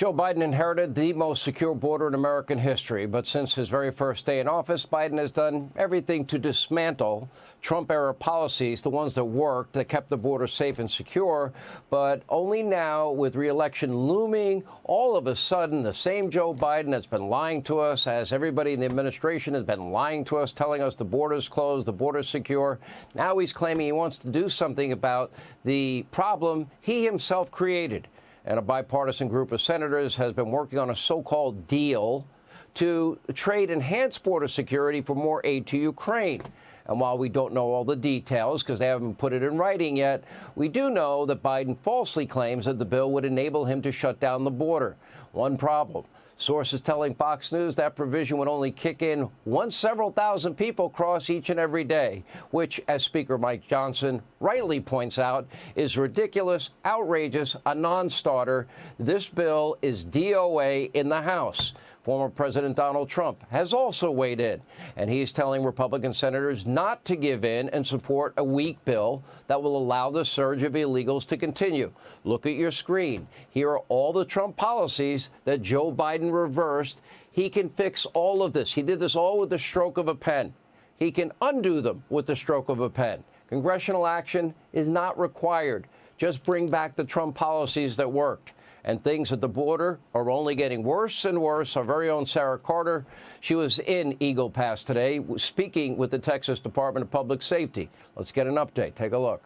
Joe Biden inherited the most secure border in American history, but since his very first day in office, Biden has done everything to dismantle Trump-era policies, the ones that worked, that kept the border safe and secure. But only now, with re-election looming, all of a sudden, the same Joe Biden that's been lying to us, as everybody in the administration has been lying to us, telling us the border's closed, the border's secure. Now he's claiming he wants to do something about the problem he himself created. And a bipartisan group of senators has been working on a so-called deal to trade enhanced border security for more aid to Ukraine. And while we don't know all the details because they haven't put it in writing yet, we do know that Biden falsely claims that the bill would enable him to shut down the border. One problem. Sources telling Fox News that provision would only kick in once several thousand people cross each and every day, which, as Speaker Mike Johnson rightly points out, is ridiculous, outrageous, a non-starter. This bill is DOA in the House. Former President Donald Trump has also weighed in, and he's telling Republican senators not to give in and support a weak bill that will allow the surge of illegals to continue. Look at your screen. Here are all the Trump policies that Joe Biden reversed. He can fix all of this. He did this all with the stroke of a pen. He can undo them with the stroke of a pen. Congressional action is not required. Just bring back the Trump policies that worked. And things at the border are only getting worse and worse. Our very own Sara Carter, she was in Eagle Pass today, speaking with the Texas Department of Public Safety. Let's get an update. Take a look.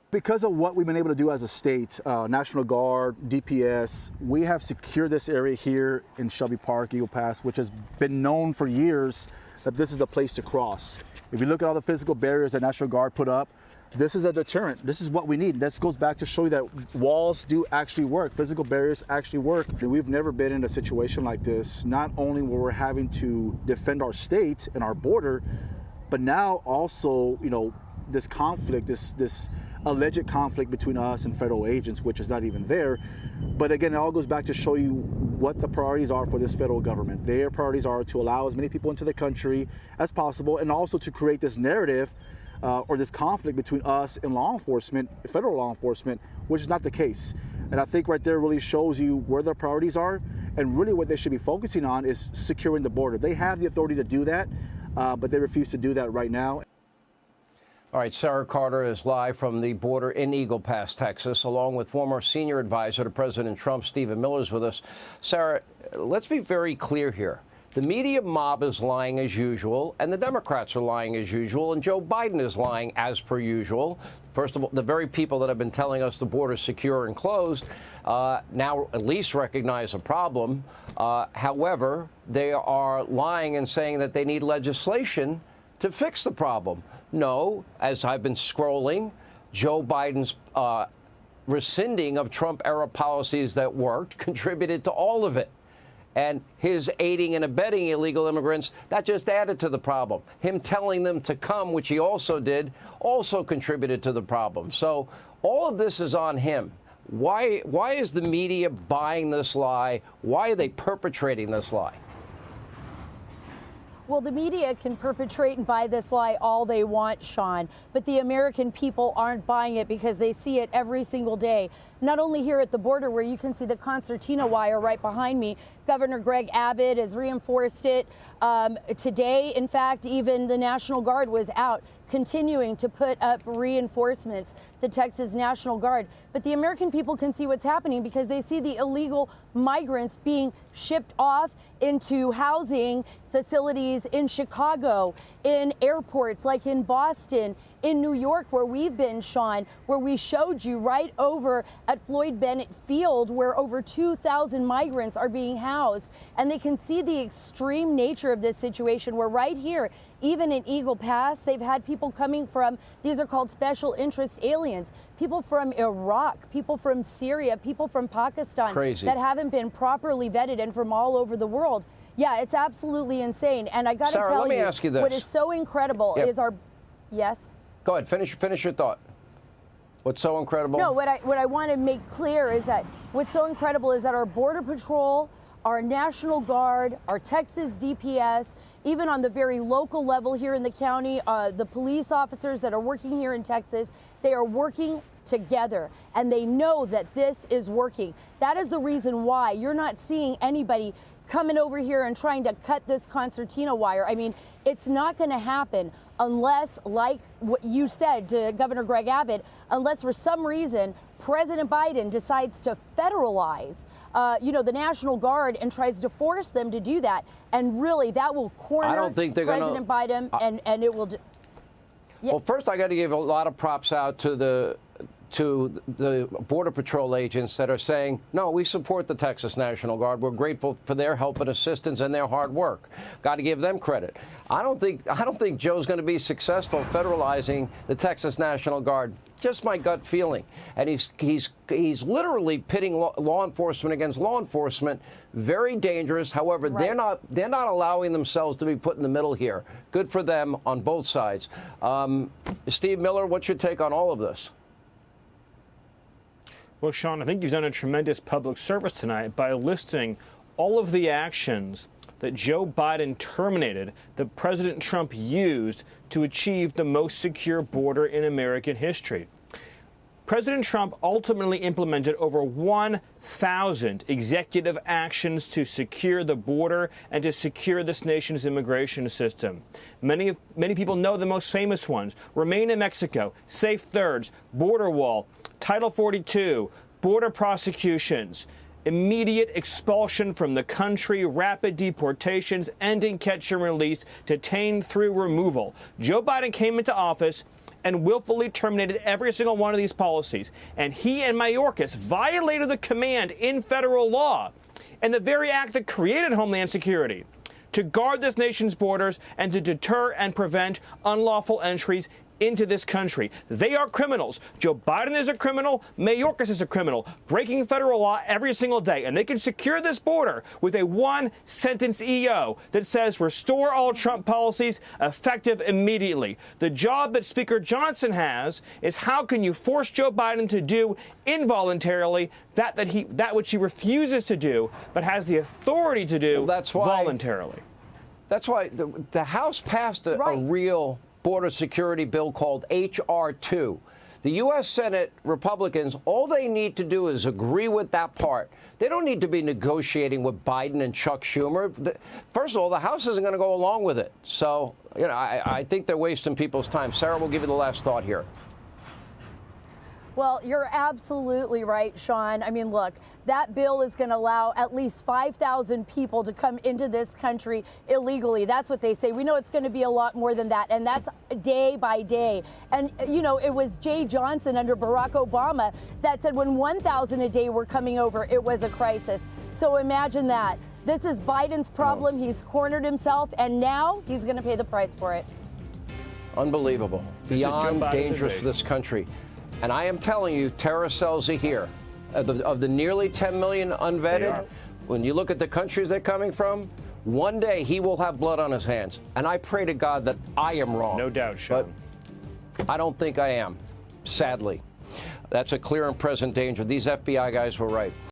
Because of what we've been able to do as a state, National Guard, DPS, we have secured this area here in Shelby Park, Eagle Pass, which has been known for years that this is the place to cross. If you look at all the physical barriers that National Guard put up, this is a deterrent. This is what we need. This goes back to show you that walls do actually work. Physical barriers actually work. And we've never been in a situation like this, not only where we're having to defend our state and our border, but now also, this conflict, this alleged conflict between us and federal agents, which is not even there. But again, it all goes back to show you what the priorities are for this federal government. Their priorities are to allow as many people into the country as possible, and also to create this narrative or this conflict between us and law enforcement, federal law enforcement, which is not the case. And I think right there really shows you where their priorities are, and really what they should be focusing on is securing the border. They have the authority to do that, but they refuse to do that right now. All right, Sara Carter is live from the border in Eagle Pass, Texas, along with former senior advisor to President Trump, Stephen Miller, is with us. Sara, let's be very clear here. The media mob is lying as usual, and the Democrats are lying as usual, and Joe Biden is lying as per usual. First of all, the very people that have been telling us the border is secure and closed now at least recognize a problem. However, they are lying and saying that they need legislation to fix the problem. No, as I've been scrolling, Joe Biden's rescinding of Trump-era policies that worked contributed to all of it. And his aiding and abetting illegal immigrants, that just added to the problem. Him telling them to come, which he also did, also contributed to the problem. So all of this is on him. Why is the media buying this lie? Why are they perpetrating this lie? Well, the media can perpetrate and buy this lie all they want, Sean, but the American people aren't buying it because they see it every single day. Not only here at the border, where you can see the concertina wire right behind me. Governor Greg Abbott has reinforced it today. In fact, even the National Guard was out continuing to put up reinforcements, the Texas National Guard. But the American people can see what's happening because they see the illegal migrants being shipped off into housing facilities in Chicago, in airports like in Boston, in New York, where we've been, Sean, where we showed you right over at Floyd Bennett Field, where over 2,000 migrants are being housed. And they can see the extreme nature of this situation, where right here, even in Eagle Pass, they've had people coming from, these are called special interest aliens, people from Iraq, people from Syria, people from Pakistan. Crazy. That haven't been properly vetted, and from all over the world. Yeah, it's absolutely insane. And I got to tell you, ask you this. What is so incredible is our, yes? Go ahead, finish your thought. What's so incredible? No, what I want to make clear is that what's so incredible is that our Border Patrol, our National Guard, our Texas DPS, even on the very local level here in the county, the police officers that are working here in Texas, they are working together, and they know that this is working. That is the reason why you're not seeing anybody coming over here and trying to cut this concertina wire. I mean, it's not going to happen unless, like what you said to Governor Greg Abbott, unless for some reason President Biden decides to federalize, the National Guard and tries to force them to do that. And really, that will corner I don't think they're President Biden, and it will. Yeah. Well, first, I got to give a lot of props out to the Border Patrol agents that are saying, no, we support the Texas National Guard. We're grateful for their help and assistance and their hard work. Got to give them credit. I don't think Joe's going to be successful federalizing the Texas National Guard. Just my gut feeling. And he's literally pitting law enforcement against law enforcement. Very dangerous. However, right. they're not allowing themselves to be put in the middle here. Good for them on both sides. Steve Miller, what's your take on all of this? Well, Sean, I think you've done a tremendous public service tonight by listing all of the actions that Joe Biden terminated that President Trump used to achieve the most secure border in American history. President Trump ultimately implemented over 1,000 executive actions to secure the border and to secure this nation's immigration system. Many people know the most famous ones: Remain in Mexico, Safe Thirds, Border Wall, Title 42, border prosecutions, immediate expulsion from the country, rapid deportations, ending catch and release, detain through removal. Joe Biden came into office and willfully terminated every single one of these policies. And he and Mayorkas violated the command in federal law and the very act that created Homeland Security to guard this nation's borders and to deter and prevent unlawful entries into this country. They are criminals. Joe Biden is a criminal. Mayorkas is a criminal, breaking federal law every single day. And they can secure this border with a one-sentence EO that says restore all Trump policies effective immediately. The job that Speaker Johnson has is how can you force Joe Biden to do involuntarily that which he refuses to do but has the authority to do voluntarily. That's why the House passed a real border security bill called H.R. 2. The U.S. Senate Republicans, all they need to do is agree with that part. They don't need to be negotiating with Biden and Chuck Schumer. First of all, the House isn't going to go along with it. So, I think they're wasting people's time. Sarah, we'll give you the last thought here. Well, you're absolutely right, Sean. I mean, look, that bill is going to allow at least 5,000 people to come into this country illegally. That's what they say. We know it's going to be a lot more than that, and that's day by day. And, it was Jay Johnson under Barack Obama that said when 1,000 a day were coming over, it was a crisis. So imagine that. This is Biden's problem. He's cornered himself, and now he's going to pay the price for it. Unbelievable. Beyond dangerous for this country. And I am telling you, terror cells are here. Of the nearly 10 million unvetted, when you look at the countries they're coming from, one day he will have blood on his hands. And I pray to God that I am wrong. No doubt, Sean. But I don't think I am, sadly. That's a clear and present danger. These FBI guys were right.